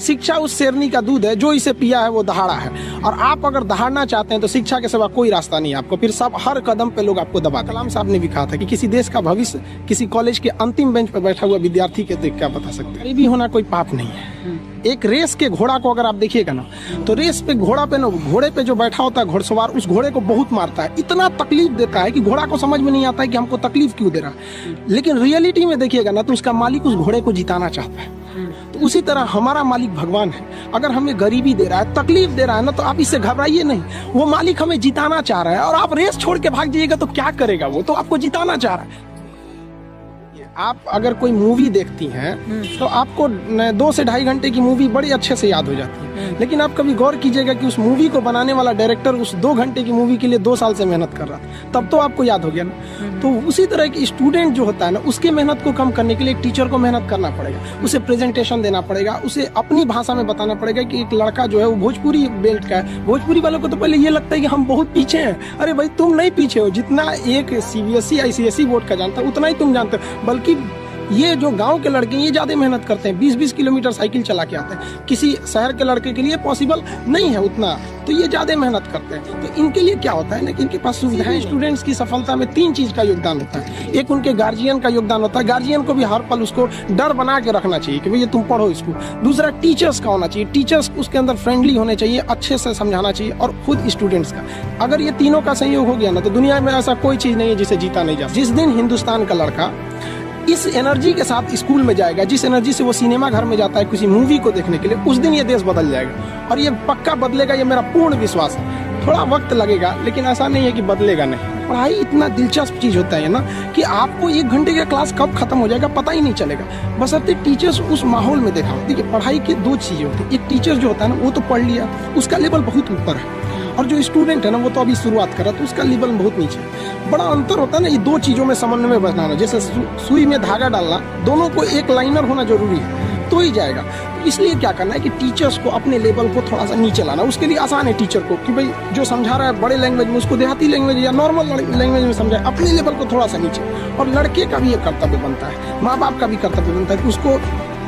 शिक्षा उस शेरनी का दूध है, जो इसे पिया है वो दहाड़ा है। और आप अगर दहाड़ना चाहते हैं तो शिक्षा के सिवा कोई रास्ता नहीं है आपको, फिर सब हर कदम पे लोग आपको दबा। कलाम साहब ने भी कहा था कि किसी देश का भविष्य किसी कॉलेज के अंतिम बेंच पर बैठा हुआ विद्यार्थी के देख क्या बता सकते हैं। गरीबी होना कोई पाप नहीं है। एक रेस के घोड़ा को अगर आप देखिएगा ना, तो रेस पे घोड़े पे जो बैठा होता है घोड़सवार, उस घोड़े को बहुत मारता है, इतना तकलीफ देता है कि घोड़ा को समझ में नहीं आता है कि हमको तकलीफ क्यों दे रहा है। लेकिन रियलिटी में देखिएगा ना, तो उसका मालिक उस घोड़े को जिताना चाहता है। तो उसी तरह हमारा मालिक भगवान है। अगर हमें गरीबी दे रहा है, तकलीफ दे रहा है ना, तो आप इससे घबराइए नहीं। वो मालिक हमें जिताना चाह रहा है, और आप रेस छोड़ के भाग जाइएगा तो क्या करेगा? वो तो आपको जिताना चाह रहा है। आप अगर कोई मूवी देखती हैं तो आपको 2 से ढाई घंटे की मूवी बड़ी अच्छे से याद हो जाती है। लेकिन आप कभी गौर कीजिएगा कि उस मूवी को बनाने वाला डायरेक्टर उस 2 घंटे की मूवी के लिए 2 साल से मेहनत कर रहा था, तब तो आपको याद हो गया ना। तो उसी तरह की स्टूडेंट जो होता है ना, उसके मेहनत को कम करने के लिए एक टीचर को मेहनत करना पड़ेगा, उसे प्रेजेंटेशन देना पड़ेगा, उसे अपनी भाषा में बताना पड़ेगा कि एक लड़का जो है वो भोजपुरी बेल्ट का है। भोजपुरी वालों को तो पहले ये लगता है कि हम बहुत पीछे हैं। अरे भाई, तुम नहीं पीछे हो। जितना एक CBSE ICSE बोर्ड का जानता है उतना ही तुम जानते हो। बल्कि ये जो गांव के लड़के ये ज्यादा मेहनत करते हैं, 20-20 किलोमीटर साइकिल चला के आते हैं। किसी शहर के लड़के के लिए पॉसिबल नहीं है उतना, तो ये ज्यादा मेहनत करते हैं। तो इनके लिए क्या होता है ना कि इनके पास सुविधाएं। स्टूडेंट्स की सफलता में 3 चीज का योगदान होता है। एक उनके गार्जियन का योगदान होता है। गार्जियन को भी हर पल उसको डर बना के रखना चाहिए कि भैया तुम पढ़ो इसको। दूसरा, टीचर्स का होना चाहिए। टीचर्स उसके अंदर फ्रेंडली होने चाहिए, अच्छे से समझाना चाहिए, और खुद स्टूडेंट्स का। अगर ये तीनों का संयोग हो गया ना, तो दुनिया में ऐसा कोई चीज नहीं है जिसे जीता नहीं जा। जिस दिन हिंदुस्तान का लड़का इस एनर्जी के साथ स्कूल में जाएगा, जिस एनर्जी से वो सिनेमा घर में जाता है किसी मूवी को देखने के लिए, उस दिन ये देश बदल जाएगा। और ये पक्का बदलेगा, ये मेरा पूर्ण विश्वास है। थोड़ा वक्त लगेगा, लेकिन ऐसा नहीं है कि बदलेगा नहीं। पढ़ाई इतना दिलचस्प चीज होता है ना कि आपको 1 घंटे का क्लास कब खत्म हो जाएगा पता ही नहीं चलेगा, बशर्ते टीचर्स उस माहौल में देखा। देखिए, पढ़ाई की 2 चीजें होती है। एक टीचर जो होता है ना, वो तो पढ़ लिया, उसका लेवल बहुत ऊपर है, और जो स्टूडेंट है ना, वो तो अभी शुरुआत कर रहा है, तो उसका लेवल बहुत नीचे है। बड़ा अंतर होता है ना ये 2 चीजों में समन्वय बनाना। जैसे सुई में धागा डालना, दोनों को एक लाइनर होना जरूरी है, तो ही जाएगा। इसलिए क्या करना है कि टीचर्स को अपने लेवल को थोड़ा सा नीचे लाना। उसके लिए आसान है टीचर को कि भाई जो समझा रहा है बड़े लैंग्वेज में, उसको देहाती लैंग्वेज या नॉर्मल लैंग्वेज में समझाए, अपने लेवल को थोड़ा सा नीचे। और लड़के का भी ये कर्तव्य बनता है, माँ बाप का भी कर्तव्य बनता है कि उसको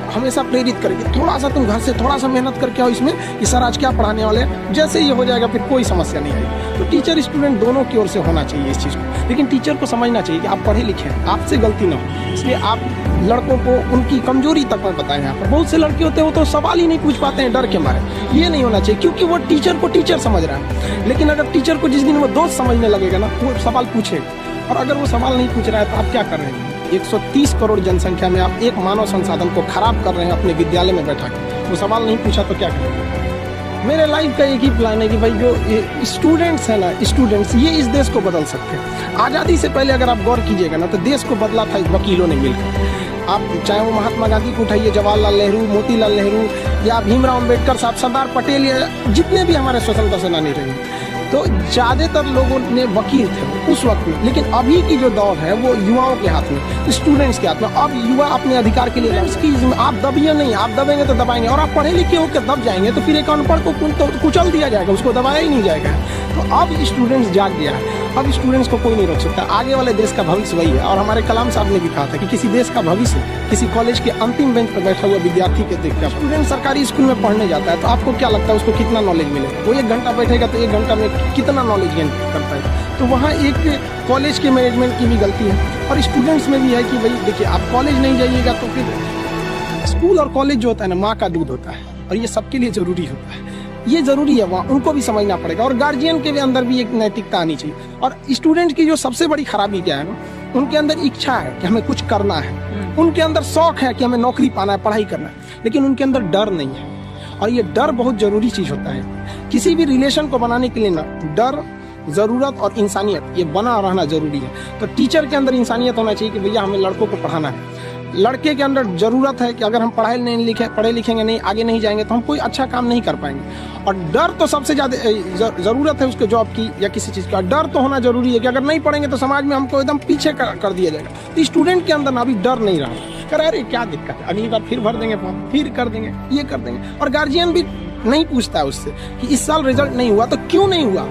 हमेशा प्रेरित करेंगे, थोड़ा सा तुम घर से थोड़ा सा मेहनत करके आओ इसमें, कि सर आज क्या पढ़ाने वाले हैं। जैसे ये हो जाएगा फिर कोई समस्या नहीं आएगी। तो टीचर स्टूडेंट दोनों की ओर से होना चाहिए इस चीज़ को। लेकिन टीचर को समझना चाहिए कि आप पढ़े लिखे हैं, आपसे गलती ना हो। इसलिए आप लड़कों को उनकी कमजोरी तक में बताएं। यहाँ पर बहुत से लड़के होते हैं वो तो सवाल ही नहीं पूछ पाते हैं डर के मारे। ये नहीं होना चाहिए, क्योंकि वो टीचर को टीचर समझ रहा है। लेकिन अगर टीचर को जिस दिन वो दोस्त समझने लगेगा ना, वो सवाल पूछेगा। और अगर वो सवाल नहीं पूछ रहा है तो आप क्या कर रहे हैं? 130 करोड़ जनसंख्या में आप एक मानव संसाधन को खराब कर रहे हैं अपने विद्यालय में बैठा के। वो सवाल नहीं पूछा तो क्या करेंगे? मेरे लाइफ का एक ही प्लान है कि भाई जो स्टूडेंट्स है ना, स्टूडेंट्स ये इस देश को बदल सकते हैं। आज़ादी से पहले अगर आप गौर कीजिएगा ना, तो देश को बदला था वकीलों ने मिलकर। आप चाहे वो महात्मा गांधी को उठाइए, जवाहरलाल नेहरू, मोतीलाल नेहरू, या भीमराव अम्बेडकर साहब, सरदार पटेल, या जितने भी हमारे स्वतंत्रता सेनानी रहे, तो ज्यादातर लोगों ने वकील थे उस वक्त में। लेकिन अभी की जो दौर है वो युवाओं के हाथ में, स्टूडेंट्स के हाथ में। अब युवा अपने अधिकार के लिए आप दबिए नहीं, आप दबेंगे तो दबाएंगे। और आप पढ़े लिखे होकर दब जाएंगे तो फिर एक अनपढ़ को कुचल दिया जाएगा, उसको दबाया ही नहीं जाएगा। तो अब स्टूडेंट्स जाग गया है, अब स्टूडेंट्स को कोई नहीं रोक सकता। आगे वाले देश का भविष्य वही है। और हमारे कलाम साहब ने भी कहा था कि किसी देश का भविष्य किसी कॉलेज के अंतिम बेंच पर बैठा हुआ विद्यार्थी के देखकर। स्टूडेंट सरकारी स्कूल में पढ़ने जाता है तो आपको क्या लगता है उसको कितना नॉलेज मिलेगा? वो 1 घंटा बैठेगा तो 1 घंटा में कितना नॉलेज गेन करता है? तो वहाँ एक कॉलेज के मैनेजमेंट की भी गलती है, और स्टूडेंट्स में भी है कि भाई देखिए, आप कॉलेज नहीं जाइएगा तो फिर स्कूल और कॉलेज जो होता है ना, माँ का दूध होता है, और ये सबके लिए जरूरी होता है। ये जरूरी है, वहाँ उनको भी समझना पड़ेगा। और गार्जियन के भी अंदर भी एक नैतिकता आनी चाहिए। और स्टूडेंट की जो सबसे बड़ी खराबी क्या है ना, उनके अंदर इच्छा है कि हमें कुछ करना है, उनके अंदर शौक है कि हमें नौकरी पाना है, पढ़ाई करना है, लेकिन उनके अंदर डर नहीं है। और ये डर बहुत जरूरी चीज होता है। किसी भी रिलेशन को बनाने के लिए ना, डर, जरूरत और इंसानियत ये बना रहना जरूरी है। तो टीचर के अंदर इंसानियत होना चाहिए कि भैया हमें लड़कों को पढ़ाना है। लड़के के अंदर जरूरत है कि अगर हम पढ़े लिखेंगे नहीं, आगे नहीं जाएंगे तो हम कोई अच्छा काम नहीं कर पाएंगे। और डर तो सबसे ज्यादा जरूरत है उसके जॉब की या किसी चीज का। डर तो होना जरूरी है कि अगर नहीं पढ़ेंगे तो समाज में हमको एकदम पीछे कर दिया जाएगा। तो स्टूडेंट के अंदर ना अभी डर नहीं रहा, कर अरे क्या दिक्कत है, अगली बार फिर भर देंगे फॉर्म, फिर कर देंगे, ये कर देंगे। और गार्जियन भी नहीं पूछता है उससे कि इस साल रिजल्ट नहीं हुआ तो क्यों नहीं हुआ।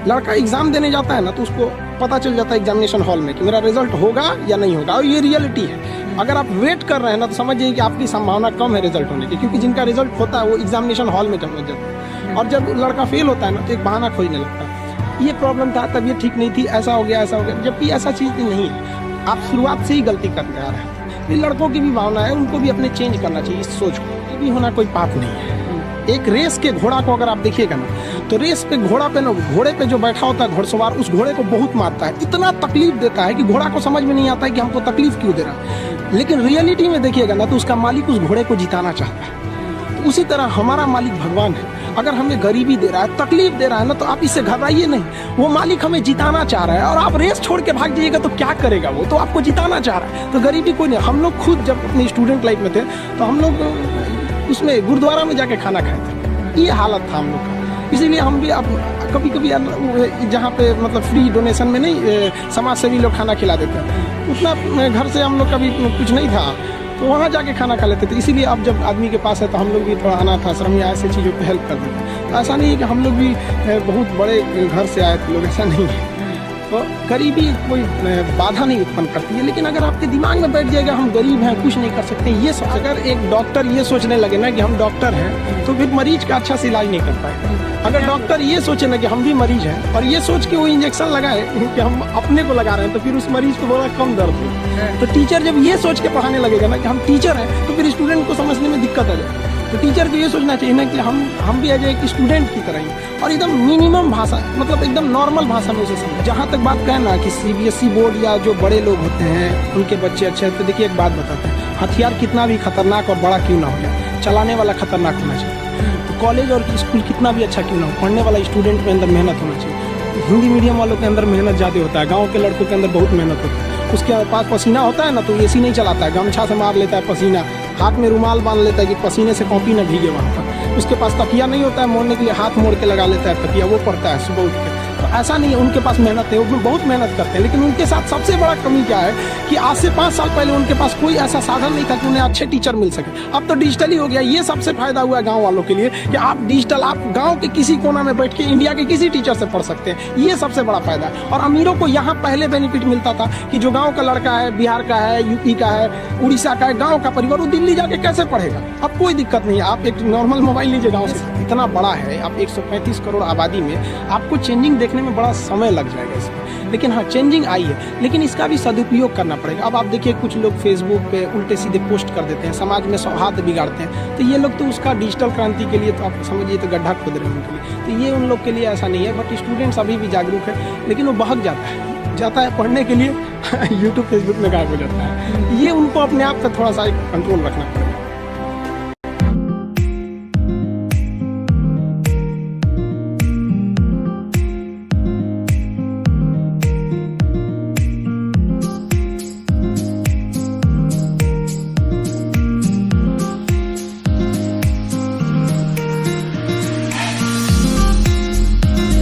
लड़का एग्जाम देने जाता है ना तो उसको पता चल जाता है एग्जामिनेशन हॉल में कि मेरा रिजल्ट होगा या नहीं होगा, और ये रियलिटी है। अगर आप वेट कर रहे हैं ना तो समझिए कि आपकी संभावना कम है रिजल्ट होने की, क्योंकि जिनका रिजल्ट होता है वो एग्जामिनेशन हॉल में जब जाता है, और जब लड़का फेल होता है ना तो एक बहाना खोजने लगता है, ये प्रॉब्लम था, तबीयत ठीक नहीं थी, ऐसा हो गया, जबकि ऐसा चीज़ नहीं है। आप शुरुआत से ही गलती करते आ रहे हैं। ये लड़कों की भी भावना है, उनको भी अपने चेंज करना चाहिए इस सोच को। ये भी होना कोई पाप नहीं है। एक रेस के घोड़ा को अगर आप देखिएगा ना तो रेस पे घोड़ा पे ना, घोड़े पे जो बैठा होता है घोड़सवार, उस घोड़े को बहुत मारता है, इतना तकलीफ देता है कि घोड़ा को समझ में नहीं आता है कि हमको तकलीफ क्यों दे रहा है। लेकिन रियलिटी में देखिएगा ना तो उसका मालिक उस घोड़े को जिताना चाहता है। तो उसी तरह हमारा मालिक भगवान है। अगर हमें गरीबी दे रहा है, तकलीफ दे रहा है ना, तो आप इससे घबराइए नहीं। वो मालिक हमें जिताना चाह रहा है, और आप रेस छोड़ के भाग जाइएगा तो क्या करेगा? वो तो आपको जिताना चाह रहा है। तो गरीबी कोई नहीं। हम लोग खुद जब अपनी स्टूडेंट लाइफ में थे तो हम लोग उसमें गुरुद्वारा में जाके खाना खाए थे। ये हालत था हम लोग का। इसीलिए हम भी अब कभी कभी जहाँ पे मतलब फ्री डोनेशन में नहीं, समाज सेवी लोग खाना खिला देते हैं, उतना घर से हम लोग कभी कुछ नहीं था, तो वहाँ जाके खाना खा लेते थे। इसीलिए अब जब आदमी के पास है तो हम लोग भी थोड़ा अनाथ आश्रम या ऐसे चीज़ों पे हेल्प कर देते हैं। तो ऐसा नहीं है कि हम लोग भी बहुत बड़े घर से आए थे लोग, ऐसा नहीं है। तो गरीबी कोई बाधा नहीं उत्पन्न करती है, लेकिन अगर आपके दिमाग में बैठ जाएगा हम गरीब हैं, कुछ नहीं कर सकते, ये सोच, अगर एक डॉक्टर ये सोचने लगे ना कि हम डॉक्टर हैं तो फिर मरीज का अच्छा से इलाज नहीं कर पाएगा। अगर डॉक्टर ये सोचे ना कि हम भी मरीज हैं और ये सोच के वो इंजेक्शन लगाए कि हम अपने को लगा रहे हैं, तो फिर उस मरीज को थोड़ा कम दर्द हो। तो टीचर जब ये सोच के पढ़ाने लगेगा ना कि हम टीचर हैं, तो फिर स्टूडेंट को समझने में दिक्कत आ जाएगी। तो टीचर को ये सोचना चाहिए ना कि हम भी आ जाए एक स्टूडेंट की तरह ही, और एकदम मिनिमम भाषा, मतलब एकदम नॉर्मल भाषा में उसे समझ। जहाँ तक बात कहें ना कि सीबीएसई बोर्ड या जो बड़े लोग होते हैं उनके बच्चे अच्छे, तो देखिए एक बात बताते हैं, हथियार कितना भी खतरनाक और बड़ा क्यों ना हो जाए, चलाने वाला खतरनाक होना चाहिए। तो कॉलेज और स्कूल कितना भी अच्छा क्यों ना हो, पढ़ने वाला स्टूडेंट के अंदर मेहनत होना चाहिए। हिंदी मीडियम वालों के अंदर मेहनत ज़्यादा होता है, गाँव के लड़कों के अंदर बहुत मेहनत होती है। उसके पास पसीना होता है ना तो एसी नहीं चलाता है, गमछा से मार लेता है पसीना, हाथ में रुमाल बांध लेता है कि पसीने से कॉपी न भीगे वहाँ पर। उसके पास तकिया नहीं होता है मोड़ने के लिए, हाथ मोड़ के लगा लेता है तकिया, वो पड़ता है सुबह उठ के। तो ऐसा नहीं है, उनके पास मेहनत है, वो बहुत मेहनत करते हैं। लेकिन उनके साथ सबसे बड़ा कमी क्या है कि आज से 5 साल पहले उनके पास कोई ऐसा साधन नहीं था कि उन्हें अच्छे टीचर मिल सके। अब तो डिजिटल ही हो गया। ये सबसे फायदा हुआ है गाँव वालों के लिए कि आप डिजिटल, आप गाँव के किसी कोना में बैठ के इंडिया के किसी टीचर से पढ़ सकते हैं। ये सबसे बड़ा फायदा है। और अमीरों को यहाँ पहले बेनिफिट मिलता था कि जो गाँव का लड़का है, बिहार का है, यूपी का है, उड़ीसा का है, गाँव का परिवार, वो दिल्ली जाके कैसे पढ़ेगा? अब कोई दिक्कत नहीं है, आप एक नॉर्मल मोबाइल लीजिए। गाँव से इतना बड़ा है, आप 135 करोड़ आबादी में आपको चेंजिंग देखने में बड़ा समय लग जाएगा इसमें। लेकिन हाँ, चेंजिंग आई है, लेकिन इसका भी सदुपयोग करना पड़ेगा। अब आप देखिए कुछ लोग फेसबुक पे उल्टे सीधे पोस्ट कर देते हैं, समाज में सौहार्द बिगाड़ते हैं। तो ये लोग तो उसका डिजिटल क्रांति के लिए तो आप समझिए तो गड्ढा खोद रहे हैं उनके लिए। तो ये उन लोग के लिए ऐसा नहीं है। बट स्टूडेंट्स अभी भी जागरूक है, लेकिन वो बहक जाता है पढ़ने के लिए यूट्यूब फेसबुक में गायब हो जाता है। ये उनको अपने आप पे थोड़ा सा कंट्रोल रखना पड़ेगा।